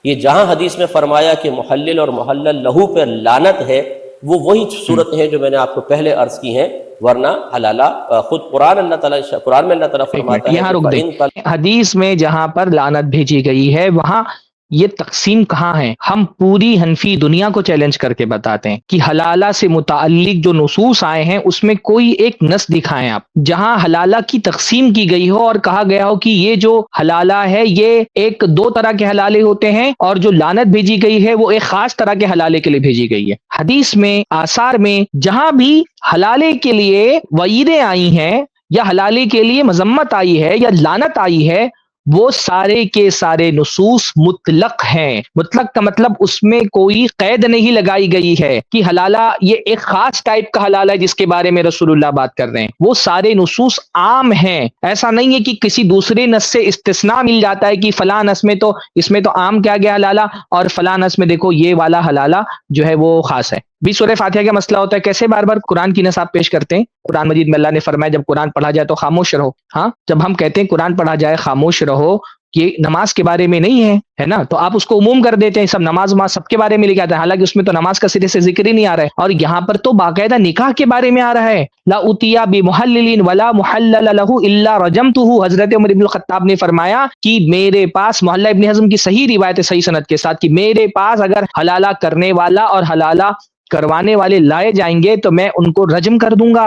یہ جہاں حدیث میں فرمایا کہ محلل اور محلل لہو پہ لعنت ہے، وہ وہی صورتیں ہیں جو میں نے آپ کو پہلے عرض کی ہیں، ورنہ حلالہ خود قرآن میں اللہ تعالیٰ فرماتا ہے یہاں کہ رک دیں، فَإِن طَلَّقَ، حدیث میں جہاں پر لعنت بھیجی گئی ہے وہاں یہ تقسیم کہاں ہے؟ ہم پوری حنفی دنیا کو چیلنج کر کے بتاتے ہیں کہ حلالہ سے متعلق جو نصوص آئے ہیں اس میں کوئی ایک نص دکھائیں آپ جہاں حلالہ کی تقسیم کی گئی ہو اور کہا گیا ہو کہ یہ جو حلالہ ہے یہ ایک دو طرح کے حلالے ہوتے ہیں، اور جو لعنت بھیجی گئی ہے وہ ایک خاص طرح کے حلالے کے لیے بھیجی گئی ہے۔ حدیث میں، آثار میں جہاں بھی حلالے کے لیے وعیدیں آئی ہیں یا حلالے کے لیے مذمت آئی ہے یا لعنت آئی ہے، وہ سارے کے سارے نصوص مطلق ہیں۔ مطلق کا مطلب اس میں کوئی قید نہیں لگائی گئی ہے کہ حلالہ یہ ایک خاص ٹائپ کا حلالہ ہے جس کے بارے میں رسول اللہ بات کر رہے ہیں، وہ سارے نصوص عام ہیں۔ ایسا نہیں ہے کہ کسی دوسرے نص سے استثناء مل جاتا ہے کہ فلاں نص میں تو اس میں تو عام کیا گیا حلالہ، اور فلاں نص میں دیکھو یہ والا حلالہ جو ہے وہ خاص ہے۔ بھی سورہ فاتحہ کا مسئلہ ہوتا ہے، کیسے بار بار قرآن کی نص آپ پیش کرتے ہیں؟ قرآن مجید میں اللہ نے فرمایا جب قرآن پڑھا جائے تو خاموش رہو۔ ہاں، جب ہم کہتے ہیں قرآن پڑھا جائے خاموش رہو، یہ نماز کے بارے میں نہیں ہے نا، تو آپ اس کو عموم کر دیتے ہیں، سب نماز سب کے بارے میں لے کے آتے ہیں، حالانکہ اس میں تو نماز کا سرے سے ذکر ہی نہیں آ رہا ہے، اور یہاں پر تو باقاعدہ نکاح کے بارے میں آ رہا ہے۔ لا اتیا بمحلل ولا محلل له الا رجمته، حضرت عمر بن الخطاب نے فرمایا کہ میرے پاس، محلہ ابن حزم کی صحیح روایت ہے صحیح سند کے ساتھ، کہ میرے پاس اگر حلالہ کرنے والا اور حلالہ کروانے والے لائے جائیں گے تو میں ان کو رجم کر دوں گا۔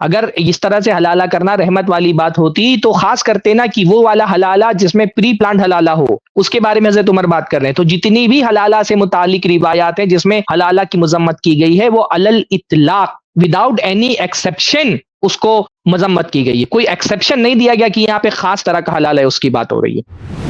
اگر اس طرح سے حلالہ کرنا رحمت والی بات ہوتی تو خاص کرتے نا کہ وہ والا حلالہ جس میں پری پلانٹ حلالہ ہو، اس کے بارے میں حضرت عمر بات کر رہے ہیں۔ تو جتنی بھی حلالہ سے متعلق روایات ہیں جس میں حلالہ کی مذمت کی گئی ہے وہ علل اطلاق وداؤٹ اینی ایکسیپشن اس کو مذمت کی گئی ہے، کوئی ایکسیپشن نہیں دیا گیا کہ یہاں پہ خاص طرح کا حلالہ ہے اس کی بات ہو رہی ہے۔